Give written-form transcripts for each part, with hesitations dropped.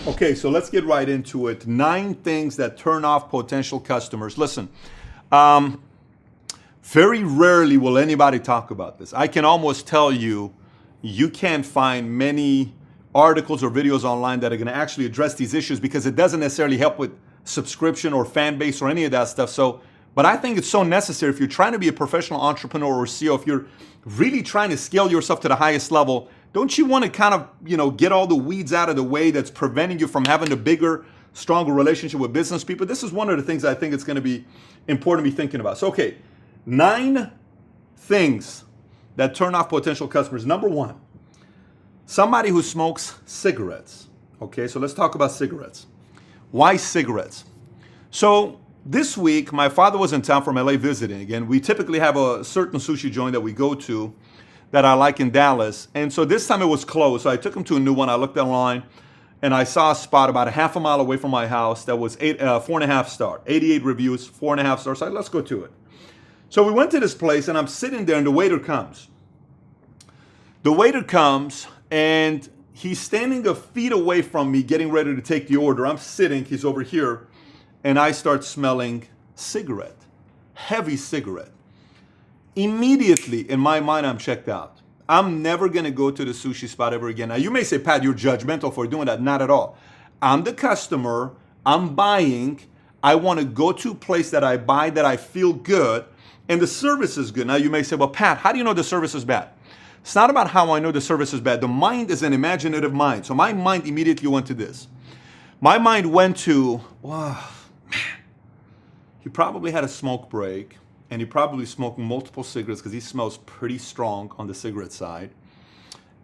Okay, so let's get right into it. 9 things that turn off potential customers. Listen, um, very rarely will anybody talk about this. I can almost tell you, you can't find many articles or videos online that are going to actually address these issues because it doesn't necessarily help with subscription or fan base or any of that stuff. So, but I think it's so necessary if you're trying to be a professional entrepreneur or CEO, if you're really trying to scale yourself to the highest level, don't you want to kind of, get all the weeds out of the way that's preventing you from having a bigger, stronger relationship with business people? This is one of the things I think it's going to be important to be thinking about. So, okay, 9 things that turn off potential customers. Number 1, somebody who smokes cigarettes. Okay, so let's talk about cigarettes. Why cigarettes? So this week, my father was in town from LA visiting again. We typically have a certain sushi joint that we go to that I like in Dallas. And so this time it was closed. So I took him to a new one. I looked online and I saw a spot about a half a mile away from my house that was 4.5 star, 88 reviews, 4.5 stars. So I said, let's go to it. So we went to this place and I'm sitting there and the waiter comes. The waiter comes and he's standing a feet away from me getting ready to take the order. I'm sitting, he's over here, and I start smelling cigarette, heavy cigarette. Immediately in my mind, I'm checked out. I'm never gonna go to the sushi spot ever again. Now you may say, Pat, you're judgmental for doing that. Not at all. I'm the customer, I'm buying, I wanna go to a place that I buy that I feel good, and the service is good. Now you may say, well, Pat, how do you know the service is bad? It's not about how I know the service is bad. The mind is an imaginative mind. So my mind immediately went to this. My mind went to, wow, man, he probably had a smoke break and he probably smoked multiple cigarettes because he smells pretty strong on the cigarette side.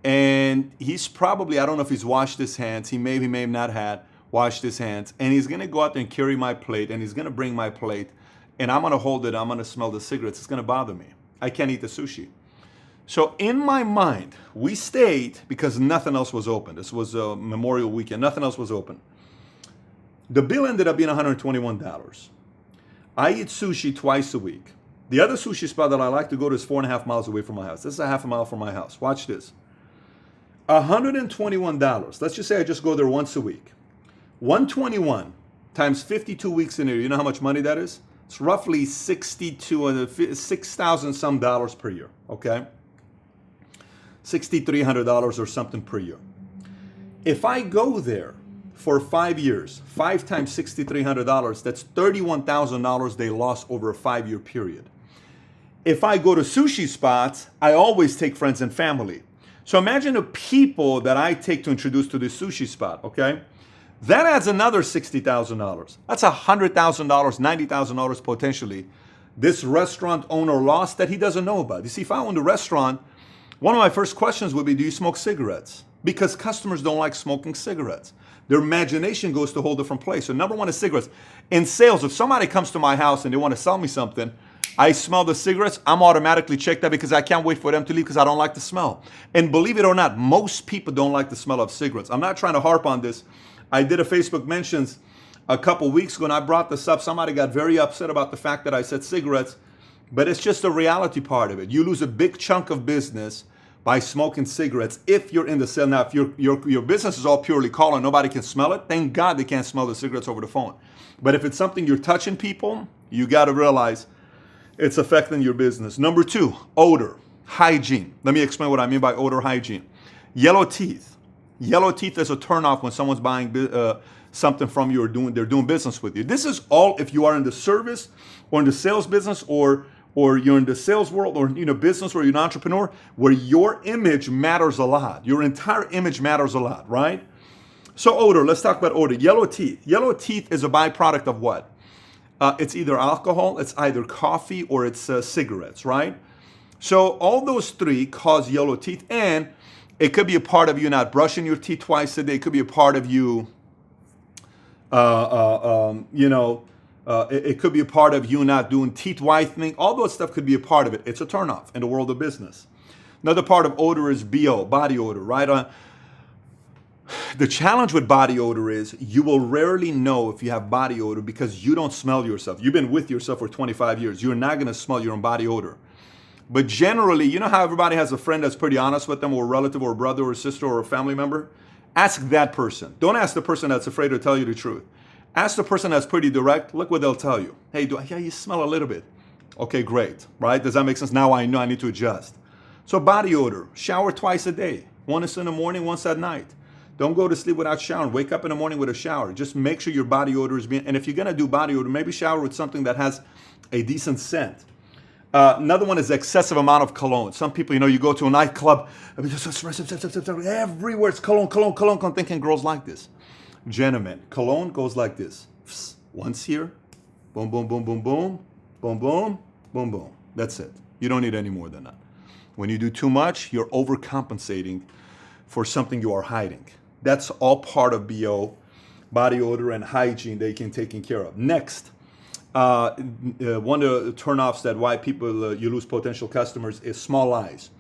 And he's probably, I don't know if he's washed his hands. He may have not had washed his hands. And he's going to go out there and carry my plate and he's going to bring my plate and I'm going to hold it. I'm going to smell the cigarettes. It's going to bother me. I can't eat the sushi. So in my mind, we stayed because nothing else was open. This was a Memorial weekend. Nothing else was open. The bill ended up being $121. I eat sushi twice a week. The other sushi spot that I like to go to is 4.5 miles away from my house. This is a half a mile from my house. Watch this. $121. Let's just say I just go there once a week. 121 times 52 weeks in a year. You know how much money that is? It's roughly $6,000 some dollars per year. Okay. $6,300 or something per year. If I go there for 5 years, 5 times $6,300, that's $31,000 they lost over a 5-year period. If I go to sushi spots, I always take friends and family. So imagine the people that I take to introduce to this sushi spot, okay? That adds another $60,000. That's $100,000, $90,000 potentially. This restaurant owner lost that he doesn't know about. You see, if I owned a restaurant, one of my first questions would be, do you smoke cigarettes? Because customers don't like smoking cigarettes. Their imagination goes to a whole different place. So number 1 is cigarettes. In sales, if somebody comes to my house and they want to sell me something, I smell the cigarettes, I'm automatically checked out because I can't wait for them to leave because I don't like the smell. And believe it or not, most people don't like the smell of cigarettes. I'm not trying to harp on this. I did a Facebook mentions a couple weeks ago and I brought this up. Somebody got very upset about the fact that I said cigarettes, but it's just a reality part of it. You lose a big chunk of business by smoking cigarettes if you're in the sale. Now, if your business is all purely call and nobody can smell it, thank God they can't smell the cigarettes over the phone. But if it's something you're touching people, you got to realize it's affecting your business. Number 2, odor, hygiene. Let me explain what I mean by odor, hygiene. Yellow teeth. Yellow teeth is a turnoff when someone's buying something from you or they're doing business with you. This is all if you are in the service or in the sales business or you're in the sales world or business or you're an entrepreneur where your image matters a lot. Your entire image matters a lot, right? So odor, let's talk about odor. Yellow teeth. Yellow teeth is a byproduct of what? It's either alcohol, it's either coffee, or it's cigarettes, right? So all those 3 cause yellow teeth, and it could be a part of you not brushing your teeth twice a day. It could be a part of you, it could be a part of you not doing teeth whitening. All those stuff could be a part of it. It's a turnoff in the world of business. Another part of odor is BO, body odor, right? The challenge with body odor is you will rarely know if you have body odor because you don't smell yourself. You've been with yourself for 25 years. You're not going to smell your own body odor. But generally, you know how everybody has a friend that's pretty honest with them, or a relative or a brother or a sister or a family member? Ask that person. Don't ask the person that's afraid to tell you the truth. Ask the person that's pretty direct. Look what they'll tell you. Hey, yeah, you smell a little bit. Okay, great, right? Does that make sense? Now I know I need to adjust. So body odor, shower twice a day. Once in the morning, once at night. Don't go to sleep without showering. Wake up in the morning with a shower. Just make sure your body odor is being, and if you're gonna do body odor, maybe shower with something that has a decent scent. Another one is excessive amount of cologne. Some people, you go to a nightclub, everywhere it's cologne, cologne, cologne. I'm thinking girls like this. Gentlemen, cologne goes like this. Once here, boom, boom, boom, boom, boom, boom, boom, boom, boom. That's it. You don't need any more than that. When you do too much, you're overcompensating for something you are hiding. That's all part of BO, body odor and hygiene that you can take care of. Next, one of the turnoffs that why people you lose potential customers is small lies.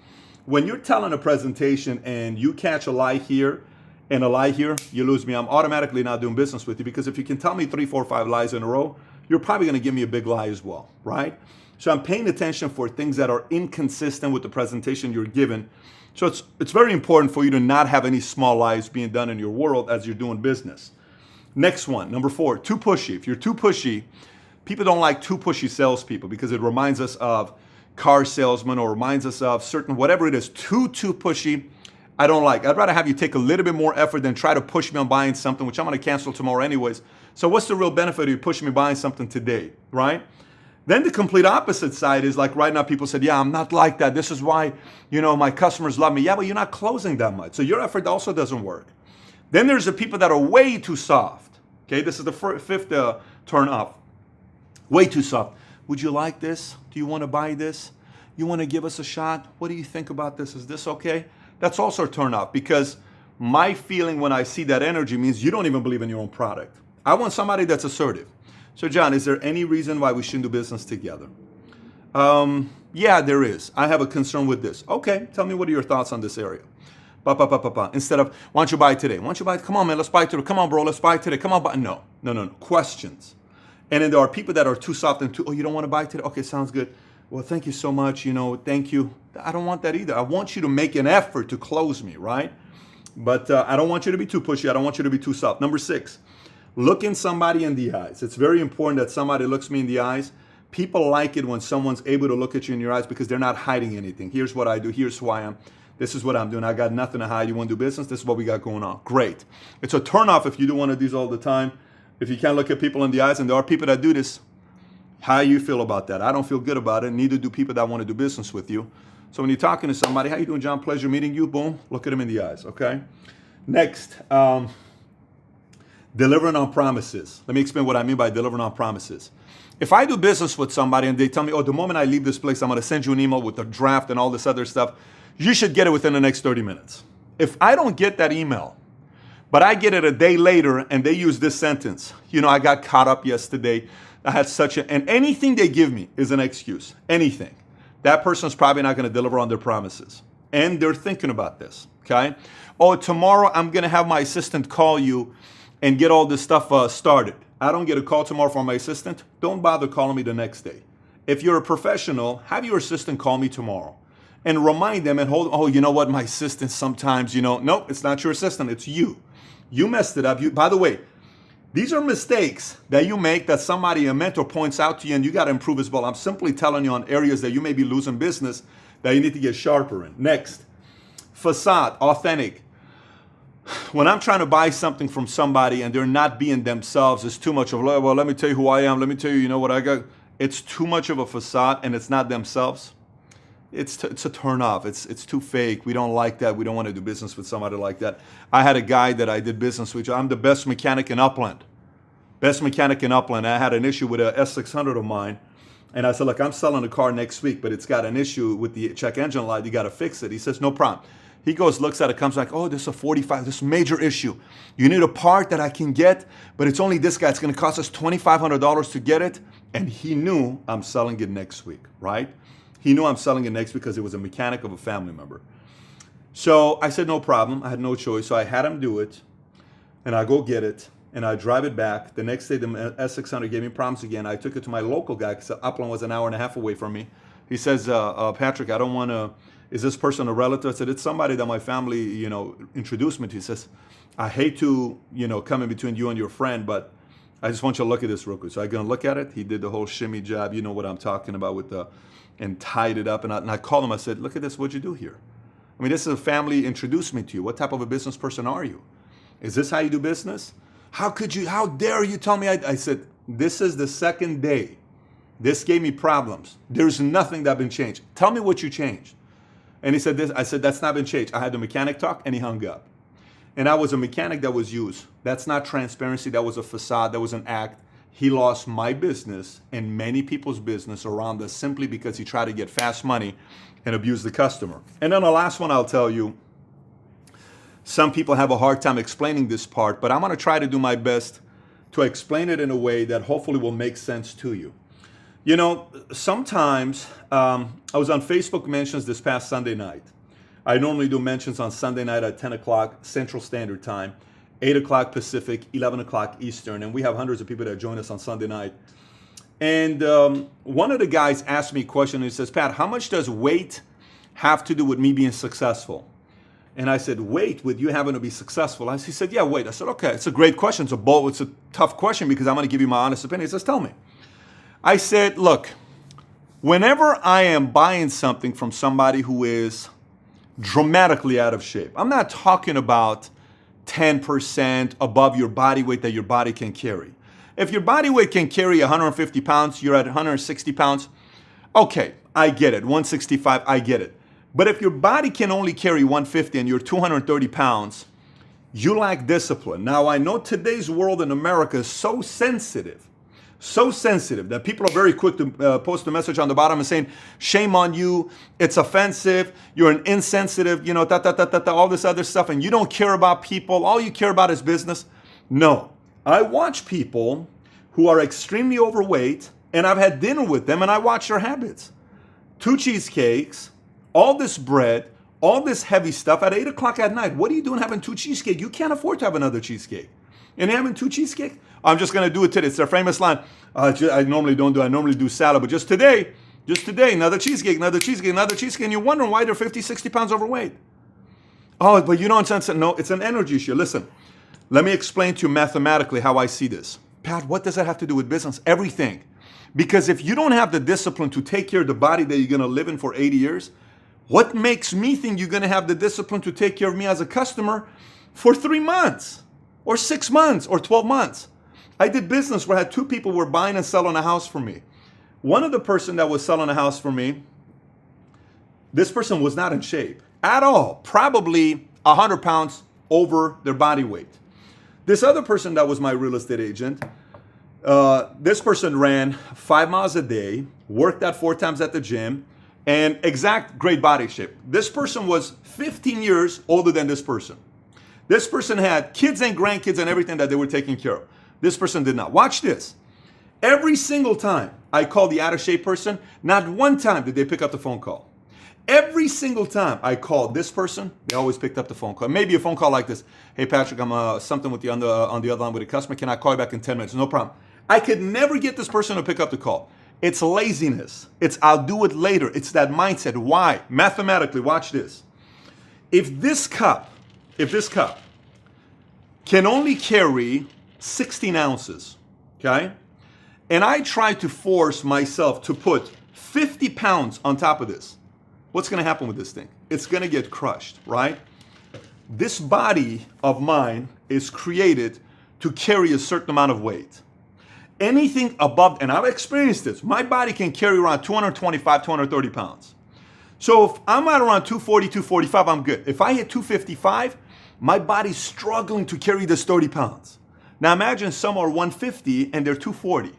When you're telling a presentation and you catch a lie here and a lie here, you lose me. I'm automatically not doing business with you, because if you can tell me 3, 4, 5 lies in a row, you're probably going to give me a big lie as well, right? So I'm paying attention for things that are inconsistent with the presentation you're given. So it's very important for you to not have any small lies being done in your world as you're doing business. Next one, number 4, too pushy. If you're too pushy, people don't like too pushy salespeople, because it reminds us of car salesmen, or reminds us of certain, whatever it is, too pushy. I don't like. I'd rather have you take a little bit more effort than try to push me on buying something, which I'm going to cancel tomorrow anyways. So what's the real benefit of you pushing me buying something today, right? Then the complete opposite side is like right now people said, yeah, I'm not like that. This is why, my customers love me. Yeah, but you're not closing that much. So your effort also doesn't work. Then there's the people that are way too soft. Okay, this is the fifth turn off. Way too soft. Would you like this? Do you want to buy this? You want to give us a shot? What do you think about this? Is this okay? That's also a turn off, because my feeling when I see that energy means you don't even believe in your own product. I want somebody that's assertive. So John, is there any reason why we shouldn't do business together? Yeah, there is. I have a concern with this. Okay, tell me what are your thoughts on this area? Instead of, why don't you buy it today? Why don't you buy it? Come on, man, let's buy it today. Come on, bro, let's buy it today. Come on, buy. No. Questions. And then there are people that are too soft and too, oh, you don't want to buy it today? Okay, sounds good. Well, thank you so much. Thank you. I don't want that either. I want you to make an effort to close me, right? But I don't want you to be too pushy. I don't want you to be too soft. Number 6, looking somebody in the eyes. It's very important that somebody looks me in the eyes. People like it when someone's able to look at you in your eyes, because they're not hiding anything. Here's what I do. Here's who I am. This is what I'm doing. I got nothing to hide. You want to do business? This is what we got going on. Great. It's a turnoff if you do one of these all the time. If you can't look at people in the eyes, and there are people that do this, how you feel about that? I don't feel good about it. Neither do people that want to do business with you. So when you're talking to somebody, how you doing, John? Pleasure meeting you. Boom. Look at them in the eyes. Okay. Next, delivering on promises. Let me explain what I mean by delivering on promises. If I do business with somebody and they tell me, oh, the moment I leave this place, I'm going to send you an email with the draft and all this other stuff, you should get it within the next 30 minutes. If I don't get that email, but I get it a day later and they use this sentence, I got caught up yesterday, I had and anything they give me is an excuse, anything. That person's probably not going to deliver on their promises. And they're thinking about this, okay? Oh, tomorrow I'm going to have my assistant call you and get all this stuff started. I don't get a call tomorrow from my assistant. Don't bother calling me the next day. If you're a professional, have your assistant call me tomorrow. And remind them and oh, you know what, my assistant sometimes, nope, it's not your assistant, it's you. You messed it up. By the way, these are mistakes that you make that somebody, a mentor, points out to you, and you got to improve as well. I'm simply telling you on areas that you may be losing business that you need to get sharper in. Next, facade, authentic. When I'm trying to buy something from somebody and they're not being themselves, it's too much of, well, let me tell you who I am. Let me tell you, what I got. It's too much of a facade and it's not themselves. It's a turn off. It's too fake. We don't like that. We don't want to do business with somebody like that. I had a guy that I did business with. I'm the best mechanic in Upland. Best mechanic in Upland. I had an issue with a S600 of mine. And I said, look, I'm selling a car next week, but it's got an issue with the check engine light. You got to fix it. He says, no problem. He goes, looks at it, comes back, oh, this is a 45, this is a major issue. You need a part that I can get, but it's only this guy. It's going to cost us $2,500 to get it. And he knew I'm selling it next week, right? He knew I'm selling it next week because it was a mechanic of a family member. So I said, no problem. I had no choice. So I had him do it, and I go get it, and I drive it back. The next day, the S600 gave me problems again. I took it to my local guy because Upland was an hour and a half away from me. He says, Patrick, I don't want to, is this person a relative? I said, it's somebody that my family, introduced me to. He says, I hate to, come in between you and your friend, but I just want you to look at this real quick. So I'm going to look at it. He did the whole shimmy jab. You know what I'm talking about with and tied it up. And I called him. I said, look at this. What'd you do here? I mean, this is a family introduced me to you. What type of a business person are you? Is this how you do business? How dare you tell me? I said, this is the second day. This gave me problems. There's nothing that been changed. Tell me what you changed. And he said this. I said, that's not been changed. I had the mechanic talk and he hung up. And I was a mechanic that was used. That's not transparency. That was a facade. That was an act. He lost my business and many people's business around us simply because he tried to get fast money and abuse the customer. And then the last one I'll tell you, some people have a hard time explaining this part, but I'm going to try to do my best to explain it in a way that hopefully will make sense to you. Sometimes I was on Facebook mentions this past Sunday night. I normally do mentions on Sunday night at 10 o'clock Central Standard Time, 8 o'clock Pacific, 11 o'clock Eastern, and we have hundreds of people that join us on Sunday night. And one of the guys asked me a question, and he says, Pat, how much does weight have to do with me being successful? And I said, weight with you having to be successful? He said, yeah, weight. I said, okay, it's a great question. It's a tough question because I'm going to give you my honest opinion. He says, tell me. I said, look, whenever I am buying something from somebody who is dramatically out of shape, I'm not talking about 10% above your body weight that your body can carry. If your body weight can carry 150 pounds, you're at 160 pounds, okay, I get it. 165, I get it. But if your body can only carry 150 and you're 230 pounds, you lack discipline. Now, I know today's world in America is so sensitive that people are very quick to post a message on the bottom and saying, shame on you, it's offensive, you're an insensitive, all this other stuff, and you don't care about people, all you care about is business. No, I watch people who are extremely overweight, and I've had dinner with them, and I watch their habits. 2 cheesecakes, all this bread, all this heavy stuff at 8 o'clock at night. What are you doing having 2 cheesecakes? You can't afford to have another cheesecake. And having 2 cheesecakes? I'm just going to do it today. It's their famous line. I normally do salad, but just today, another cheesecake, and you're wondering why they're 50, 60 pounds overweight. Oh, but you don't sense it. No, it's an energy issue. Listen, let me explain to you mathematically how I see this. Pat, what does that have to do with business? Everything. Because if you don't have the discipline to take care of the body that you're going to live in for 80 years, what makes me think you're going to have the discipline to take care of me as a customer for 3 months or 6 months or 12 months? I did business where I had 2 people who were buying and selling a house for me. One of the person that was selling a house for me, this person was not in shape at all, probably 100 pounds over their body weight. This other person that was my real estate agent, this person ran 5 miles a day, worked out 4 times at the gym, and exact great body shape. This person was 15 years older than this person. This person had kids and grandkids and everything that they were taking care of. This person did not. Watch this. Every single time I called the out of shape person, not one time did they pick up the phone call. Every single time I called this person, they always picked up the phone call. Maybe a phone call like this. Hey, Patrick, I'm something with you on the other line with a customer. Can I call you back in 10 minutes? No problem. I could never get this person to pick up the call. It's laziness. It's I'll do it later. It's that mindset. Why? Mathematically, watch this. If this cup can only carry 16 ounces, okay? And I try to force myself to put 50 pounds on top of this. What's going to happen with this thing? It's going to get crushed, right? This body of mine is created to carry a certain amount of weight. Anything above, and I've experienced this, my body can carry around 225, 230 pounds. So if I'm at around 240, 245, I'm good. If I hit 255, my body's struggling to carry this 30 pounds. Now imagine some are 150 and they're 240.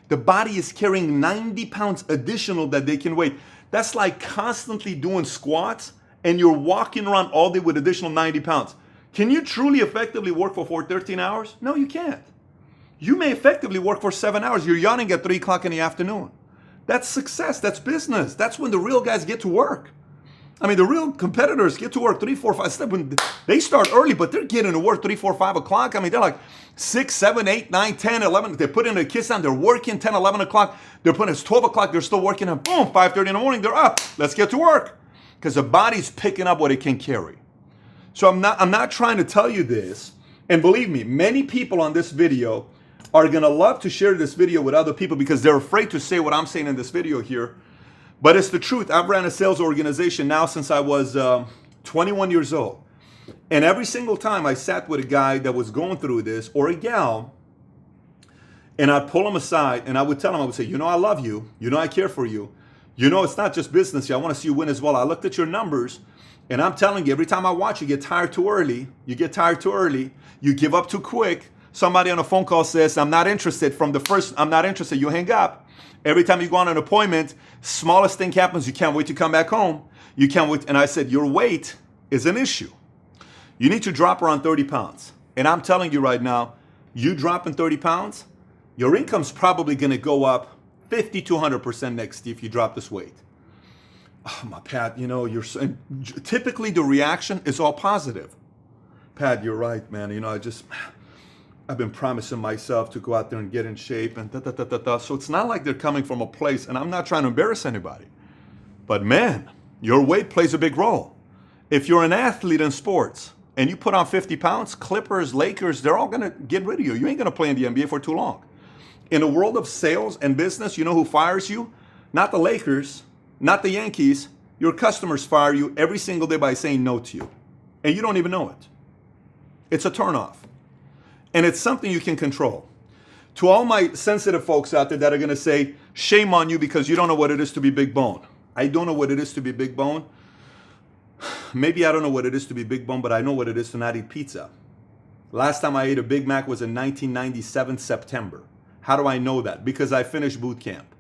The body is carrying 90 pounds additional that they can weigh. That's like constantly doing squats and you're walking around all day with additional 90 pounds. Can you truly effectively work for 13 hours? No, you can't. You may effectively work for 7 hours. You're yawning at 3 o'clock in the afternoon. That's success. That's business. That's when the real guys get to work. I mean, the real competitors get to work 3, 4, 5. They start early, but they're getting to work 3, 4, 5 o'clock. I mean, they're like 6, 7, 8, 9, 10, 11. They put in their kids down. They're working 10, 11 o'clock. They're putting it's 12 o'clock. They're still working. And boom, 5:30 in the morning, they're up. Let's get to work. Because the body's picking up what it can carry. So I'm not trying to tell you this. And believe me, many people on this video are going to love to share this video with other people because they're afraid to say what I'm saying in this video here. But it's the truth. I've ran a sales organization now since I was 21 years old. And every single time I sat with a guy that was going through this or a gal, and I'd pull them aside and I would tell them, I would say, you know, I love you. You know, I care for you. You know, it's not just business. I want to see you win as well. I looked at your numbers and I'm telling you, every time I watch you get tired too early. You get tired too early. You give up too quick. Somebody on a phone call says, I'm not interested. From the first, I'm not interested. You hang up. Every time you go on an appointment, smallest thing happens. You can't wait to come back home. You can't wait. And I said, your weight is an issue. You need to drop around 30 pounds. And I'm telling you right now, you dropping 30 pounds, your income's probably going to go up 50 to 100% next year if you drop this weight. Oh, my Pat, you know, typically the reaction is all positive. Pat, you're right, man. You know, I've been promising myself to go out there and get in shape and da. So it's not like they're coming from a place, and I'm not trying to embarrass anybody. But man, your weight plays a big role. If you're an athlete in sports and you put on 50 pounds, Clippers, Lakers, they're all going to get rid of you. You ain't going to play in the NBA for too long. In the world of sales and business, you know who fires you? Not the Lakers, not the Yankees. Your customers fire you every single day by saying no to you. And you don't even know it. It's a turnoff. And it's something you can control. To all my sensitive folks out there that are going to say, shame on you because you don't know what it is to be big bone. I don't know what it is to be big bone. Maybe I don't know what it is to be big bone, but I know what it is to not eat pizza. Last time I ate a Big Mac was in 1997, September. How do I know that? Because I finished boot camp.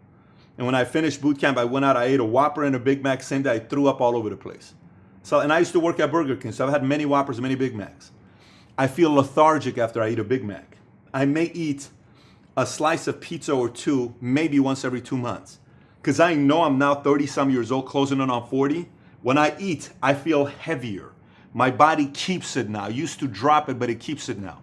And when I finished boot camp, I went out, I ate a Whopper and a Big Mac. Same day, I threw up all over the place. And I used to work at Burger King, so I've had many Whoppers, many Big Macs. I feel lethargic after I eat a Big Mac. I may eat a slice of pizza or two, maybe once every 2 months. Because I know I'm now 30-some years old, closing in on 40. When I eat, I feel heavier. My body keeps it now. I used to drop it, but it keeps it now.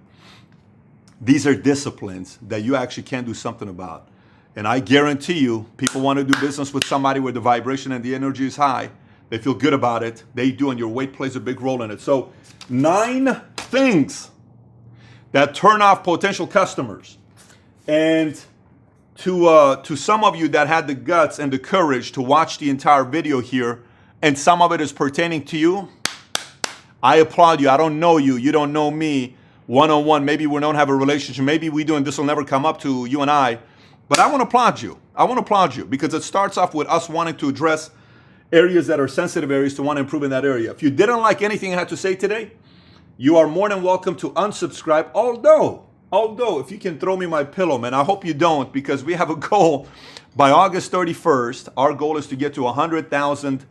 These are disciplines that you actually can do something about. And I guarantee you, people want to do business with somebody where the vibration and the energy is high. They feel good about it. They do, and your weight plays a big role in it. So 9 things that turn off potential customers. And to some of you that had the guts and the courage to watch the entire video here, and some of it is pertaining to you, I applaud you. I don't know you. You don't know me one-on-one. Maybe we don't have a relationship. Maybe we do, and this will never come up to you and I. But I want to applaud you. I want to applaud you because it starts off with us wanting to address areas that are sensitive areas to want to improve in that area. If you didn't like anything I had to say today, you are more than welcome to unsubscribe. Although, if you can throw me my pillow, man, I hope you don't, because we have a goal by August 31st. Our goal is to get to 100,000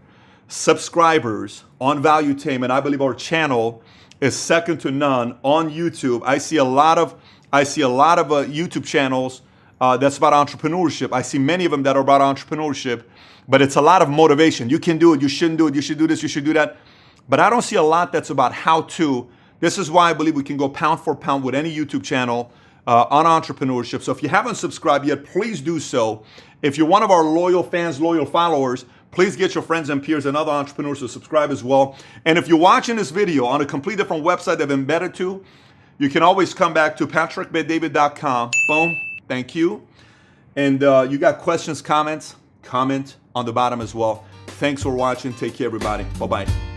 subscribers on Valuetainment. I believe our channel is second to none on YouTube. I see a lot of YouTube channels that's about entrepreneurship. I see many of them that are about entrepreneurship, but it's a lot of motivation. You can do it. You shouldn't do it. You should do this. You should do that. But I don't see a lot that's about how to. This is why I believe we can go pound for pound with any YouTube channel on entrepreneurship. So if you haven't subscribed yet, please do so. If you're one of our loyal fans, loyal followers, please get your friends and peers and other entrepreneurs to subscribe as well. And if you're watching this video on a completely different website that I've embedded to, you can always come back to patrickbetdavid.com. Boom. Thank you. And you got questions, comments, comment on the bottom as well. Thanks for watching. Take care, everybody. Bye-bye.